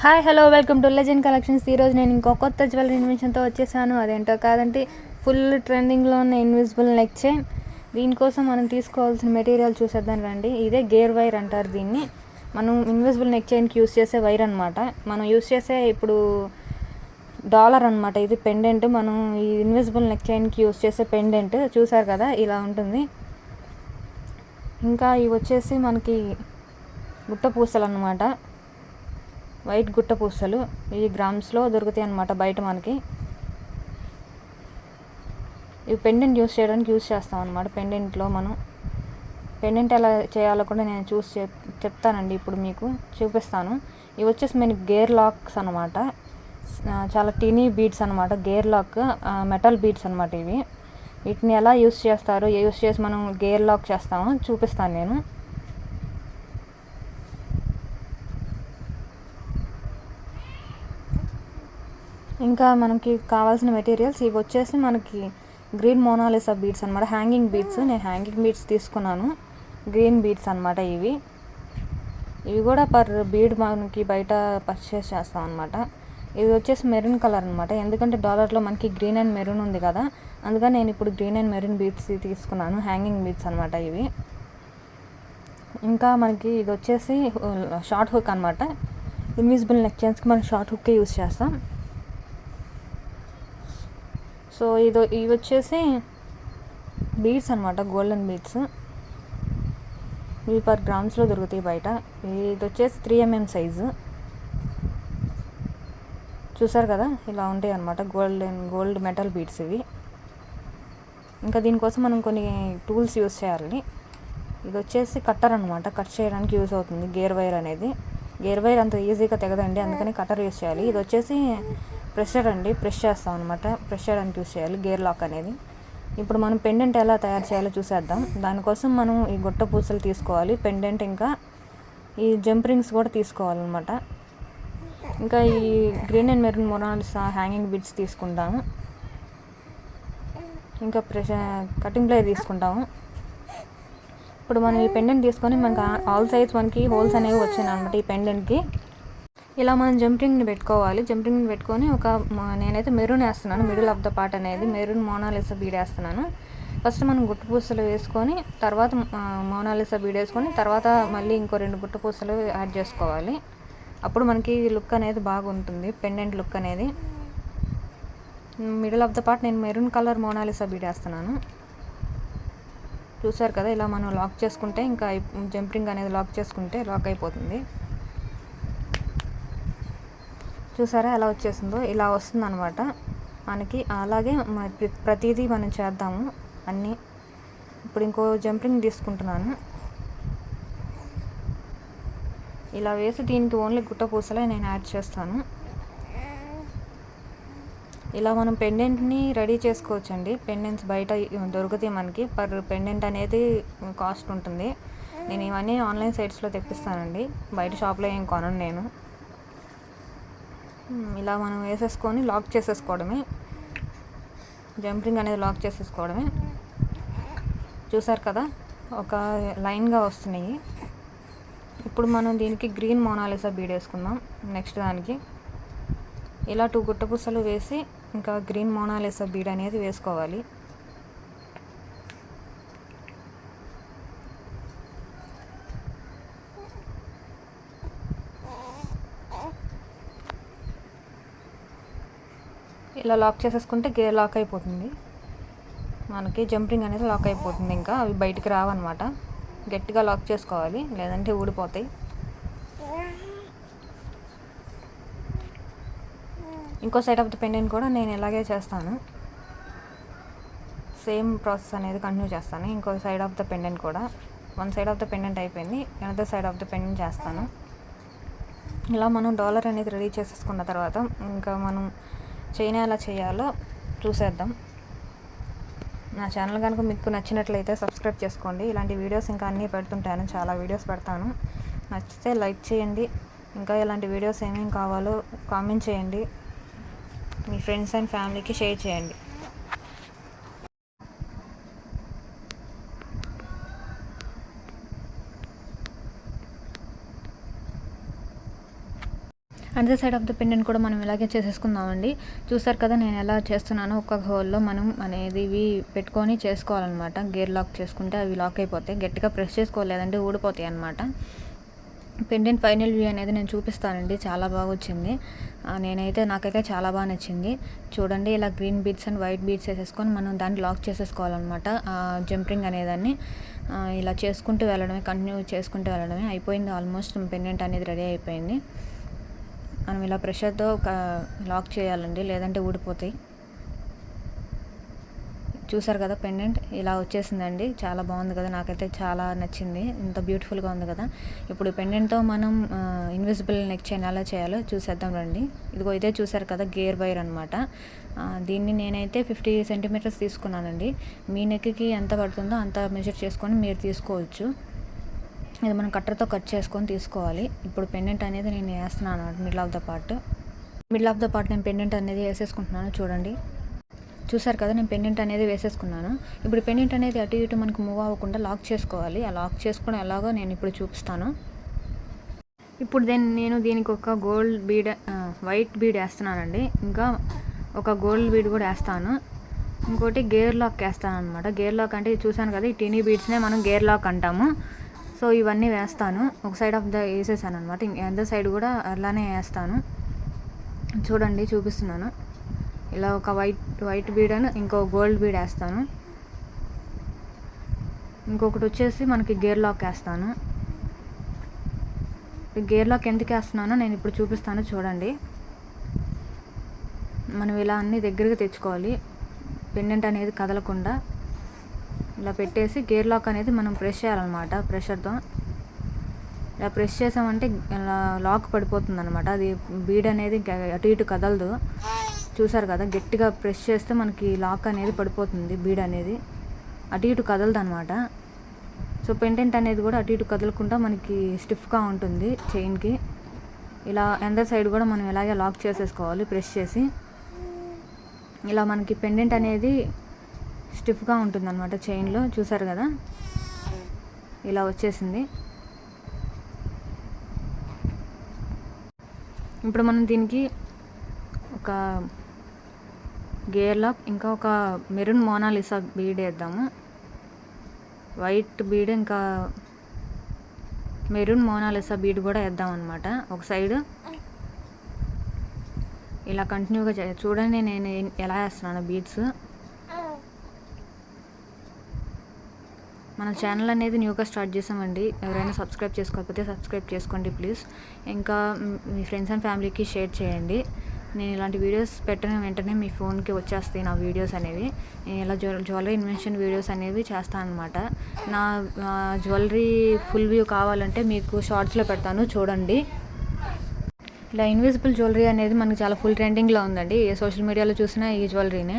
Hi hello welcome to legend collections. ఈరోజు నేను ఇంకో కొత్త జ్యువెలరీ ఇన్వెన్షన్తో వచ్చేసాను. అదేంటో కాదంటే ఫుల్ ట్రెండింగ్లో ఉన్న ఇన్విజిబుల్ నెక్ చైన్. దీనికోసం మనం తీసుకోవాల్సిన మెటీరియల్ చూసేద్దాం రండి. ఇదే గేర్ వైర్ అంటారు దీన్ని. మనం ఇన్విజిబుల్ నెక్ చైన్కి యూస్ చేసే వైర్ అనమాట. మనం యూస్ చేసే ఇప్పుడు డాలర్ అనమాట. ఇది పెండెంట్. మనం ఈ ఇన్విజిబుల్ నెక్ చైన్కి యూస్ చేసే పెండెంట్ చూసారు కదా, ఇలా ఉంటుంది. ఇంకా ఇవి వచ్చేసి మనకి గుట్ట పూసలు అనమాట. వైట్ గుట్ట పూసలు. ఇవి గ్రామ్స్లో దొరుకుతాయి అన్నమాట బయట మనకి. ఇవి పెండెంట్ యూస్ చేయడానికి యూస్ చేస్తాం అనమాట. పెండెంట్లో మనం పెండెంట్ ఎలా చేయాలో కూడా నేను చెప్తానండి. ఇప్పుడు మీకు చూపిస్తాను. ఇవి వచ్చేసి మనకి గేర్ లాక్స్ అనమాట. చాలా టీనీ బీడ్స్ అనమాట. గేర్ లాక్ మెటల్ బీడ్స్ అనమాట ఇవి. వీటిని ఎలా యూస్ చేస్తారో, యూస్ చేసి మనం గేర్ లాక్ చేస్తామో చూపిస్తాను నేను. ఇంకా మనకి కావాల్సిన మెటీరియల్స్ ఇవి వచ్చేసి మనకి గ్రీన్ మోనాలిసా బీడ్స్ అనమాట. Hanging beads. నేను హ్యాంగింగ్ బీడ్స్ తీసుకున్నాను. గ్రీన్ బీడ్స్ అనమాట ఇవి. ఇవి కూడా పర్ బీడ్ మనకి బయట పర్చేస్ చేస్తాం అనమాట. ఇది వచ్చేసి మెరూన్ కలర్ అనమాట. ఎందుకంటే డాలర్లో మనకి గ్రీన్ అండ్ మెరూన్ ఉంది కదా, అందుకని నేను ఇప్పుడు గ్రీన్ అండ్ మెరూన్ బీడ్స్ తీసుకున్నాను. హ్యాంగింగ్ బీడ్స్ అనమాట ఇవి. ఇంకా మనకి ఇది వచ్చేసి షార్ట్ హుక్ అనమాట. ఇన్విజిబుల్ నెక్ చైన్స్కి మనం షార్ట్ హుక్కే యూస్ చేస్తాం. సో ఇవి వచ్చేసి బీడ్స్ అనమాట, గోల్డెన్ బీడ్స్. ఇవి పర్ గ్రామ్స్లో దొరుకుతాయి బయట. ఇది వచ్చేసి 3mm సైజు. చూసారు కదా, ఇలా ఉంటాయి అనమాట. గోల్డ్ మెటల్ బీడ్స్ ఇవి. ఇంకా దీనికోసం మనం కొన్ని టూల్స్ యూస్ చేయాలి. ఇది వచ్చేసి కట్టర్ అనమాట. కట్ చేయడానికి యూస్ అవుతుంది గేర్ వైర్ అనేది. గేర్ వైర్ అంత ఈజీగా తెగదండి, అందుకని కట్టర్ యూస్ చేయాలి. ఇది వచ్చేసి ప్రెషర్ అండి. ప్రెస్ చేస్తాం అనమాట. ప్రెస్ చేయడానికి యూస్ చేయాలి గేర్ లాక్ అనేది. ఇప్పుడు మనం పెండెంట్ ఎలా తయారు చేయాలో చూసేద్దాం. దానికోసం మనం ఈ గుట్ట పూసలు తీసుకోవాలి, పెండెంట్, ఇంకా ఈ జంప్ రింగ్స్ కూడా తీసుకోవాలన్నమాట. ఇంకా ఈ green and maroon Mona Lisa hanging bids తీసుకుంటాము. ఇంకా కటింగ్ ప్లేయర్ తీసుకుంటాము. ఇప్పుడు మనం ఈ పెండెంట్ తీసుకొని మనకి ఆల్ సైడ్స్ మనకి హోల్స్ అనేవి వచ్చాయి అనమాట ఈ పెండెంట్కి. ఇలా మనం జంపింగ్ని పెట్టుకోవాలి. జంపింగ్ని పెట్టుకొని నేనైతే మెరూన్ వేస్తున్నాను. మిడిల్ ఆఫ్ ద పార్ట్ అనేది మెరూన్ మోనాలిసా బీడ్ వేస్తున్నాను. ఫస్ట్ మనం గుట్ట పూసలు వేసుకొని తర్వాత మోనాలిసా బీడ్ వేసుకొని తర్వాత మళ్ళీ ఇంకో 2 గుట్ట పూసలు యాడ్ చేసుకోవాలి. అప్పుడు మనకి లుక్ అనేది బాగుంటుంది, పెండెంట్ లుక్ అనేది. మిడిల్ ఆఫ్ ద పార్ట్ నేను మెరూన్ కలర్ మోనాలిసా బీడ్ వేస్తున్నాను. చూసారు కదా, ఇలా మనం లాక్ చేసుకుంటే ఇంకా జంపింగ్ అనేది లాక్ చేసుకుంటే లాక్ అయిపోతుంది. చూసారా ఎలా వచ్చేసిందో, ఇలా వస్తుంది అనమాట మనకి. అలాగే ప్రతిదీ మనం చేద్దాము అన్నీ. ఇప్పుడు ఇంకో జంపింగ్ తీసుకుంటున్నాను. ఇలా వేసి దీనికి ఓన్లీ గుట్ట పూసలే నేను యాడ్ చేస్తాను. ఇలా మనం పెండెంట్ని రెడీ చేసుకోవచ్చండి. పెండెంట్స్ బయట దొరుకుతాయి మనకి. పర్ పెండెంట్ అనేది కాస్ట్ ఉంటుంది. నేను ఇవన్నీ ఆన్లైన్ సైట్స్లో తెప్పిస్తానండి, బయట షాప్లో ఏం కొనను నేను. ఇలా మనం వేసేసుకొని లాక్ చేసేసుకోవడమే. జంపింగ్ అనేది లాక్ చేసేసుకోవడమే. చూసారు కదా, ఒక లైన్గా వస్తున్నాయి. ఇప్పుడు మనం దీనికి గ్రీన్ మోనాలిసా బీడ్ వేసుకుందాం. నెక్స్ట్ దానికి ఇలా 2 గుట్ట పూసలు వేసి ఇంకా గ్రీన్ మోనాలిసా బీడ్ అనేది వేసుకోవాలి. ఇలా లాక్ చేసేసుకుంటే గేర్ లాక్ అయిపోతుంది మనకి. జంపింగ్ అనేది లాక్ అయిపోతుంది. ఇంకా అవి బయటికి రావన్నమాట. గట్టిగా లాక్ చేసుకోవాలి, లేదంటే ఊడిపోతాయి. ఇంకో సైడ్ ఆఫ్ ద పెండెంట్ కూడా నేను ఇలాగే చేస్తాను. సేమ్ ప్రాసెస్ అనేది కంటిన్యూ చేస్తాను. ఇంకో సైడ్ ఆఫ్ ద పెండెంట్ కూడా, one side of the pendant అయిపోయింది, another side of the pendant చేస్తాను. ఇలా మనం డాలర్ అనేది రెడీ చేసేసుకున్న తర్వాత ఇంకా మనం చైన్ ఎలా చేయాలో చూసేద్దాం. నా ఛానల్ కనుక మీకు నచ్చినట్లయితే సబ్స్క్రైబ్ చేసుకోండి. ఇలాంటి వీడియోస్ ఇంకా అన్నీ పెడుతుంటాను, చాలా వీడియోస్ పెడతాను. నచ్చితే లైక్ చేయండి. ఇంకా ఇలాంటి వీడియోస్ ఏమేమి కావాలో కామెంట్ చేయండి. మీ ఫ్రెండ్స్ అండ్ ఫ్యామిలీకి షేర్ చేయండి. Other side of the pendant కూడా మనం ఇలాగే చేసేసుకుందామండి. చూసారు కదా నేను ఎలా చేస్తున్నానో, ఒక్కొక్క హోల్లో మనం అనేది ఇవి పెట్టుకొని చేసుకోవాలన్నమాట. గేర్ లాక్ చేసుకుంటే అవి లాక్ అయిపోతాయి. గట్టిగా ప్రెస్ చేసుకోవాలి, లేదంటే ఊడిపోతాయి అన్నమాట. పెండెంట్ ఫైనల్ వ్యూ అనేది నేను చూపిస్తానండి. చాలా బాగా వచ్చింది. నాకైతే చాలా బాగా నచ్చింది. చూడండి, ఇలా green beads and white beads వేసేసుకొని మనం దాన్ని లాక్ చేసేసుకోవాలన్నమాట. జంప్ రింగ్ అనేదాన్ని ఇలా చేసుకుంటూ వెళ్ళడమే, కంటిన్యూ చేసుకుంటూ వెళ్ళడమే. అయిపోయింది, ఆల్మోస్ట్ పెండెంట్ అనేది రెడీ అయిపోయింది. మనం ఇలా ప్రెషర్తో లాక్ చేయాలండి, లేదంటే ఊడిపోతాయి. చూసారు కదా, పెండెంట్ ఇలా వచ్చేసిందండి. చాలా బాగుంది కదా, నాకైతే చాలా నచ్చింది. ఇంత బ్యూటిఫుల్గా ఉంది కదా. ఇప్పుడు పెండెంట్తో మనం ఇన్విజిబుల్ నెక్ చైన్ ఎలా చేయాలో చూసేద్దాం రండి. ఇదిగో ఇదే చూసారు కదా, గేర్ వైర్ అనమాట. దీన్ని నేనైతే 50 సెంటీమీటర్స్ తీసుకున్నానండి. మీ నెక్కి ఎంత పడుతుందో అంత మెజర్ చేసుకొని మీరు తీసుకోవచ్చు. ఇది మనం కట్టర్తో కట్ చేసుకొని తీసుకోవాలి. ఇప్పుడు పెండెంట్ అనేది నేను వేస్తున్నాను మిడిల్ ఆఫ్ ద పార్ట్ నేను పెండెంట్ అనేది వేసేసుకుంటున్నాను. చూడండి, చూసారు కదా, నేను పెండెంట్ అనేది వేసేసుకున్నాను. ఇప్పుడు పెండెంట్ అనేది అటు ఇటు మనకు మూవ్ అవ్వకుండా లాక్ చేసుకోవాలి. ఆ లాక్ చేసుకోవడం ఎలాగో నేను ఇప్పుడు చూపిస్తాను. ఇప్పుడు నేను దీనికి ఒక గోల్డ్ బీడ్, వైట్ బీడ్ వేస్తున్నానండి. ఇంకా ఒక గోల్డ్ బీడ్ కూడా వేస్తాను. ఇంకోటి గేర్ లాక్ వేస్తాను అనమాట. గేర్ లాక్ అంటే చూసాను కదా, ఈ టీనీ బీడ్స్నే మనం గేర్ లాక్ అంటాము. సో ఇవన్నీ వేస్తాను. ఒక సైడ్ ఆఫ్ ద వేసేసాను అనమాట. అదర్ సైడ్ కూడా అలానే వేస్తాను. చూడండి, చూపిస్తున్నాను. ఇలా ఒక వైట్ బీడ్ అని ఇంకో గోల్డ్ బీడ్ వేస్తాను. ఇంకొకటి వచ్చేసి మనకి గేర్ లాక్ వేస్తాను. గేర్ లాక్ ఎందుకు వేస్తున్నానో నేను ఇప్పుడు చూపిస్తాను. చూడండి, మనం ఇలా అన్ని దగ్గరికి తెచ్చుకోవాలి. పెండెంట్ అనేది కదలకుండా ఇలా పెట్టేసి గేర్ లాక్ అనేది మనం ప్రెస్ చేయాలన్నమాట. ప్రెషర్తో ఇలా ప్రెస్ చేసామంటే లాక్ పడిపోతుంది అనమాట. అది బీడ్ అనేది అటు ఇటు కదలదు. చూసారు కదా, గట్టిగా ప్రెస్ చేస్తే మనకి లాక్ అనేది పడిపోతుంది. బీడ్ అనేది అటు ఇటు కదలదు అనమాట. సో పెండెంట్ అనేది కూడా అటు ఇటు కదలకుండా మనకి స్టిఫ్గా ఉంటుంది చైన్కి. ఇలా అందర్ సైడ్ కూడా మనం ఇలాగే లాక్ చేసేసుకోవాలి ప్రెస్ చేసి. ఇలా మనకి పెండెంట్ అనేది స్టిఫ్గా ఉంటుంది అనమాట చైన్లో. చూసారు కదా, ఇలా వచ్చేసింది. ఇప్పుడు మనం దీనికి ఒక గేర్ లాక్, ఇంకా ఒక మెరూన్ మోనాలిసా బీడ్ వేద్దాము. వైట్ బీడ్ ఇంకా మెరూన్ మోనాలిసా బీడ్ కూడా వేద్దాం అనమాట. ఒక సైడ్ ఇలా కంటిన్యూగా చూడండి నేను ఎలా వేస్తున్నాను బీడ్స్. మన ఛానల్ అనేది న్యూగా స్టార్ట్ చేసామండి. ఎవరైనా సబ్స్క్రైబ్ చేసుకోకపోతే సబ్స్క్రైబ్ చేసుకోండి ప్లీజ్. ఇంకా మీ ఫ్రెండ్స్ అండ్ ఫ్యామిలీకి షేర్ చేయండి. నేను ఇలాంటి వీడియోస్ పెట్టిన వెంటనే మీ ఫోన్కి వచ్చేస్తాయి నా వీడియోస్ అనేవి. నేను ఇలా జ్యువెలరీ ఇన్వెన్షన్ వీడియోస్ అనేవి చేస్తాను అనమాట. నా జ్యువెలరీ ఫుల్ వ్యూ కావాలంటే మీకు షార్ట్స్లో పెడతాను, చూడండి. ఇలా ఇన్విజిబుల్ జ్యువెలరీ అనేది మనకి చాలా ఫుల్ ట్రెండింగ్లో ఉందండి. ఏ సోషల్ మీడియాలో చూసినా ఈ జ్యువెలరీనే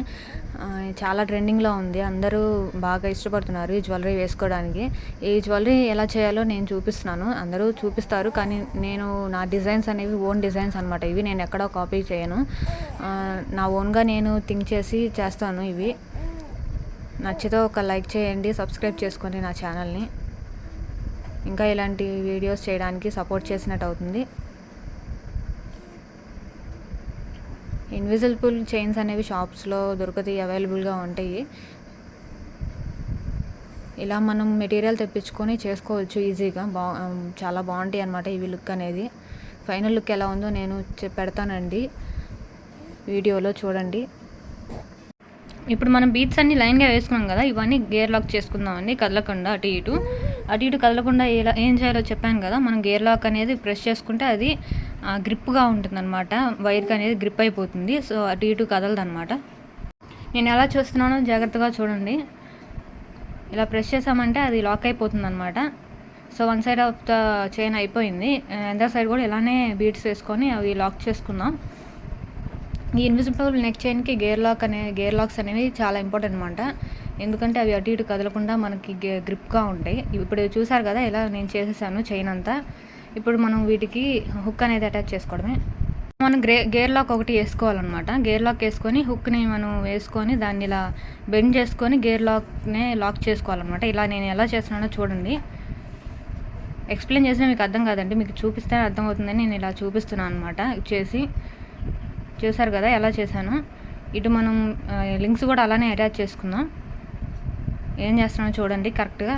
చాలా ట్రెండింగ్లో ఉంది. అందరూ బాగా ఇష్టపడుతున్నారు ఈ జ్యువెలరీ వేసుకోవడానికి. ఈ జ్యువెలరీ ఎలా చేయాలో నేను చూపిస్తున్నాను. అందరూ చూపిస్తారు, కానీ నేను నా డిజైన్స్ అనేవి ఓన్ డిజైన్స్ అనమాట. ఇవి నేను ఎక్కడా కాపీ చేయను. నా ఓన్గా నేను థింక్ చేసి చేస్తాను ఇవి. నచ్చితే ఒక లైక్ చేయండి, సబ్స్క్రైబ్ చేసుకోండి నా ఛానల్ని. ఇంకా ఇలాంటి వీడియోస్ చేయడానికి సపోర్ట్ చేసినట్టు అవుతుంది. ఇన్విజిబుల్ చైన్స్ అనేవి షాప్స్లో దొరుకుతాయి, అవైలబుల్గా ఉంటాయి. ఇలా మనం మెటీరియల్ తెప్పించుకొని చేసుకోవచ్చు ఈజీగా. చాలా బాగుంటాయి అన్నమాట ఇవి. లుక్ అనేది ఫైనల్ లుక్ ఎలా ఉందో నేను పెడతానండి వీడియోలో, చూడండి. ఇప్పుడు మనం బీట్స్ అన్ని లైన్గా వేసుకున్నాం కదా, ఇవన్నీ గేర్ లాక్ చేసుకుందామండి. కదలకుండా అటు ఇటు కదలకుండా ఏం చేయాలో చెప్పాను కదా. మనం గేర్ లాక్ అనేది ప్రెస్ చేసుకుంటే అది గ్రిప్గా ఉంటుందన్నమాట. వైర్కి అనేది గ్రిప్ అయిపోతుంది. సో అటు ఇటు కదలదు అనమాట. నేను ఎలా చూస్తున్నానో జాగ్రత్తగా చూడండి. ఇలా ప్రెస్ చేసామంటే అది లాక్ అయిపోతుంది అనమాట. So one side of the chain అయిపోయింది. అదర్ సైడ్ కూడా ఇలానే బీట్స్ వేసుకొని అవి లాక్ చేసుకుందాం. ఈ ఇన్విజిబుల్ నెక్ చైన్కి గేర్ లాక్స్ అనేవి చాలా ఇంపార్టెంట్ అనమాట. ఎందుకంటే అవి అటు ఇటు కదలకుండా మనకి గ్రిప్గా ఉంటాయి. ఇప్పుడు చూసారు కదా, ఇలా నేను చేసేసాను చైన్ అంతా. ఇప్పుడు మనం వీటికి హుక్ అనేది అటాచ్ చేసుకోవడమే. మనం గేర్ లాక్ ఒకటి వేసుకోవాలన్నమాట. గేర్ లాక్ వేసుకొని హుక్ని మనం వేసుకొని దాన్ని ఇలా బెండ్ చేసుకొని గేర్ లాక్నే లాక్ చేసుకోవాలన్నమాట. ఇలా నేను ఎలా చేస్తున్నానో చూడండి. ఎక్స్ప్లెయిన్ చేసినా మీకు అర్థం కాదండి, మీకు చూపిస్తే అర్థమవుతుందని నేను ఇలా చూపిస్తున్నాను అనమాట. చేసి చూసారు కదా ఎలా చేశాను. ఇటు మనం లింక్స్ కూడా అలానే అటాచ్ చేసుకుందాం. ఏం చేస్తున్నానో చూడండి. కరెక్ట్గా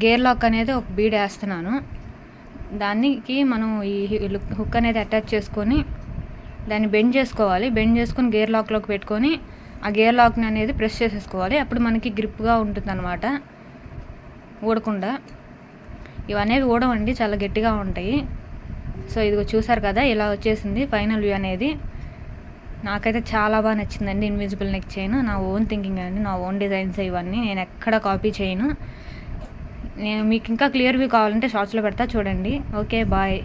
గేర్ లాక్ అనేది ఒక బీడ్ వేస్తున్నాను. దానికి మనం ఈ హుక్ అనేది అటాచ్ చేసుకొని దాన్ని బెండ్ చేసుకోవాలి. బెండ్ చేసుకొని గేర్ లాక్లోకి పెట్టుకొని ఆ గేర్ లాక్ని అనేది ప్రెస్ చేసేసుకోవాలి. అప్పుడు మనకి గ్రిప్గా ఉంటుంది అనమాట, ఊడకుండా. ఇవనేవి ఊడవండి, చాలా గట్టిగా ఉంటాయి. సో ఇదిగో చూసారు కదా ఇలా వచ్చేసింది ఫైనల్ వ్యూ అనేది. నాకైతే చాలా బాగా నచ్చిందండి ఇన్విజిబుల్ నెక్ చైన్. నా ఓన్ థింకింగ్ అండి, నా ఓన్ డిజైన్స్ ఇవన్నీ, నేను ఎక్కడ కాపీ చేయను. నేను మీకు ఇంకా క్లియర్ వ్యూ కావాలంటే షార్ట్స్లో పెడతా చూడండి. Okay, bye.